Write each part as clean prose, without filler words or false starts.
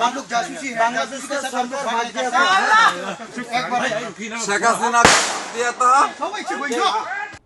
हम लोग जासूसी हैं, बांग्लादेश का सरकार भाग गया था। एक बार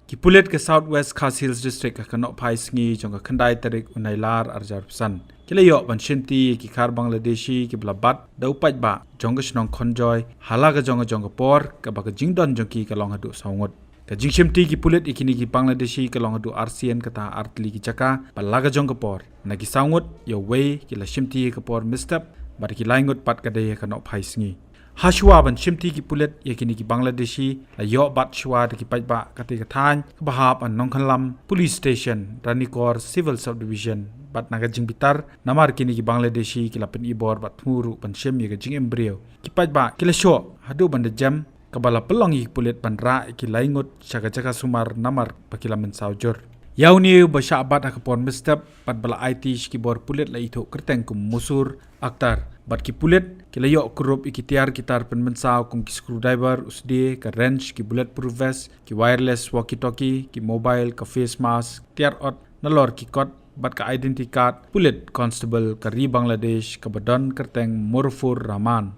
Kipulit ke Southwest Khas Hills District ka kanok phai sngi jong ka khandai tarik unailar arjar san kilayo ban shimti ki khar Bangladeshi ki blabat dau paj ba jong ka snong khonjoy hala ka jong ka por ka ba ka jingdon jong ki ka long hadu sawngot ka jing shimti ki pulit ikini ki Bangladeshi ka long hadu RCN ka ta artli ki chaka pala ka jong ka por na ki sawngot yo way ki la shimti ka por mistap ba ki laingot pat ka de kanok phai sngi Hashwa ban shimti ki pulit yakini ki Bangladeshi la yo bat shwa de ki pajba kati ka than bahap an nongkhalam police station Ranikor civil subdivision bat naga jing bitar namar kini ki Bangladeshi ki la pen ibor bat thuru ban shem ye ka jing embryo ki pajba ki la sho hadu ban de jam kabala pelong ki pulit ban ra ki laingot chaka chaka sumar namar pakila men saujur Yauni basha bat akapon mistap pat bala IT ki bor pulit la itho kerteng kum musur aktar bat ki pulit ki layo kurup ikitiar kitar pen mensaw kum ki screwdriver usde ka wrench ki bulletproof vest ki wireless walkie talkie ki mobile ka face mask tiar ot nalor ki kot bat ka identity card pulit constable ka ri Bangladesh ka badon kerteng Murfur Rahman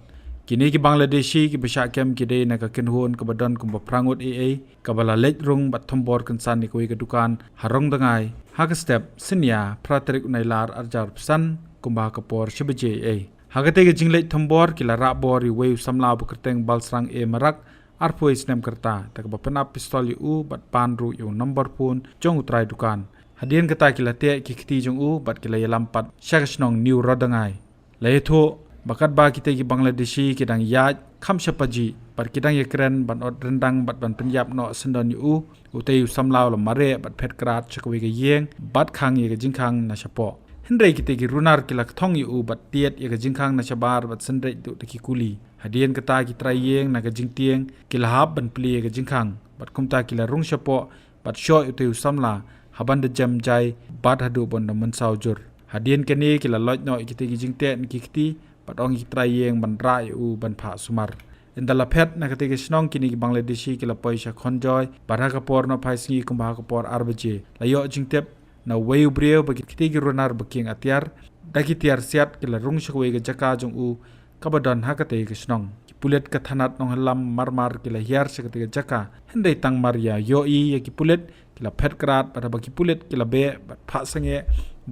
kini ki Bangladeshi ki basha kem ki de na ka kenhon ka badon kum prangot AA ka bala lej rung bat thombor kansan ni koi ka dukan harong dangai hak step sinya pratrik unailar arjar san kumba ka por shibaje a hagate ke jinglej thombor ki la ra bor ri weu samla bu kerteng balsrang e marak arpoi snem kerta tak ba penap pistol u bat panru yu number pun jong utrai dukan hadien kata ki la te ki khti jong u bat ki la lampat shakashnong new rodangai la etho bakat ba kita ki Bangladeshi kidang yaj kham shapaji par kidang yekren ban od rendang bat ban penyap no sendon yu utei samlaw la mare bat phet krat chakwe ge yeng bat khang ye ge jingkhang na chapo hendrei kite ki runar ki lak thong yu bat tiet ye ge jingkhang na chabar bat sendrei tu ki kuli hadien kata ki trai yeng na ge jingtieng ki lahab ban pli ye ge jingkhang bat kumta ki la rung chapo bat sho utei samla haban de jam jai bat hadu bon na mensaujur hadien kene ki la loj no kite ki jingte ki kiti patong ki trayeng ban ra u ban pha sumar indala phet na kate ke snong kini ki Bangladeshi ki la paisa khonjoy barha ka por no phaisngi kumba ka por arbaje la yo jingtep na weu breu ba kite ki ronar baking atiar daki tiar siat ki la rung shkwe ga jaka jong u kabadon ha kate ke snong ki pulet ka thanat nong halam marmar ki la hiar shkate ga jaka hendai tang maria yo i ki pulet ki la phet krat ba ki pulet ki la be pha sange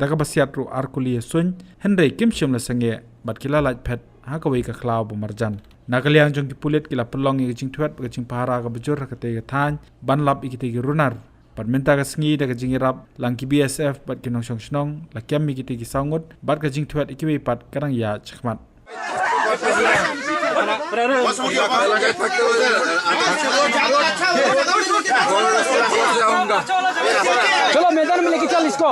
daga basiat ru arkuli sun hendai kimshim la sange bat kila laj phet ha ka wei ka klaw bu marjan nakaliang jong ki pulet kila pelong ye jing thuat ka jing para ka bujur ka te ka than ban lap ikite ki runar pat menta ka sngi da ka jing rap lang ki BSF bat ki nong shong snong la kyam mi kite ki sawngot bat ka jing thuat ikiwe pat karang ya chkhmat चलो मैदान में लेके चल इसको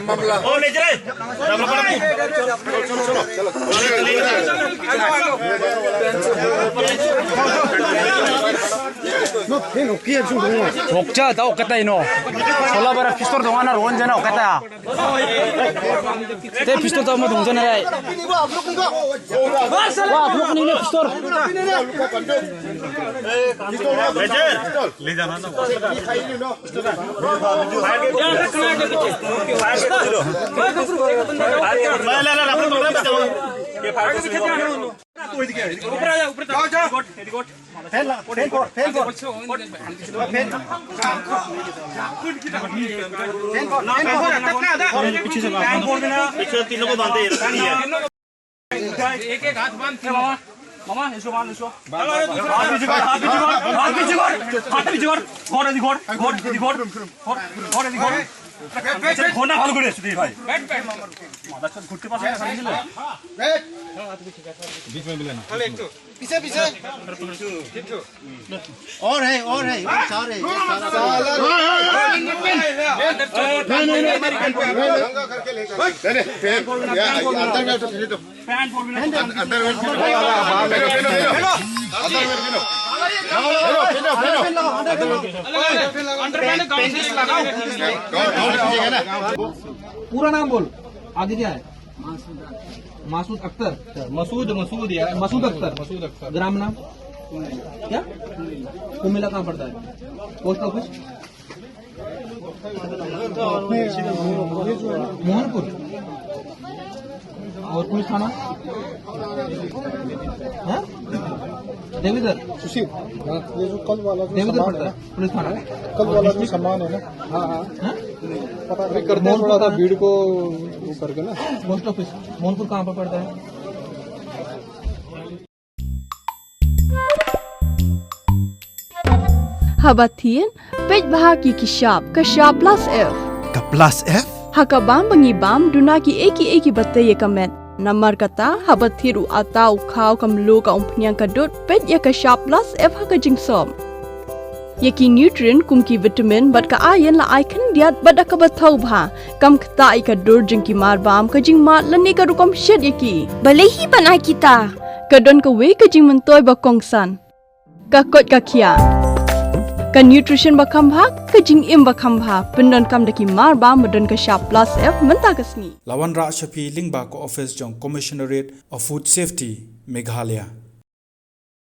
मामला ओ ले चले 먹자 나 없겠다 이노 졸라봐라 피스톨 동안을 언제나 없겠다 내 피스톨 다음에 동전해 와 앞으로 끊이네 피스톨 ले जाना ना पीछे तीनों को बांधे एक एक हाथ बांध मामा इसको बांध इसको खोना भालो करे सुधीर भाई बैठ बैठ मामा मादा चल घुटके पास है समझ ले बैठ बीच में मिलना चल एक तो पीछे पीछे और है चार है दंगा करके लेकर अंदर में तो फिर तो अंदर में पूरा नाम बोल आगे क्या है मासूद अख्तर मसूद यार मसूद अख्तर ग्राम नाम क्या कुमिला कहाँ पड़ता है पोस्ट ऑफिस मोहनपुर और पुलिस थाना हाँ? देवीधर सुशील ये जो कल वाला जो देवीधर सामान पड़ता है है पुलिस थाना ना, कल वाला जो सामान है ना, हाँ हाँ हाँ? पता नहीं करते हैं थोड़ा सा भीड़ को वो करके ना। पोस्ट ऑफिस मोहनपुर कहाँ पर पड़ता है? Habatin, pej bahagi kisap, kasap plus F. Ka plus F? Hakabam bangibam duna ki eki bataya kamet. Namar kata habathiru atau kau kamlu ka umpnyang kadut pej ya kasap plus F haka jingsom. Yaki nutrient kum ki vitamin bat ka ayan la icon diat bat ka bathau bha. Kam kata ika dur jingki marbam ka jing mat lani ka rukom shed yaki. Balehi banai kita. Kadon ka we ka jing mentoy ba kongsan. Ka kot ka kia. Ka nutrition bakam bhag ka jing im bakam bha pendon kam daki mar ba modon ka sharp plus F menta kasni Lawan Ra Shafi Lingba ko office jong Commissionerate of Food Safety Meghalaya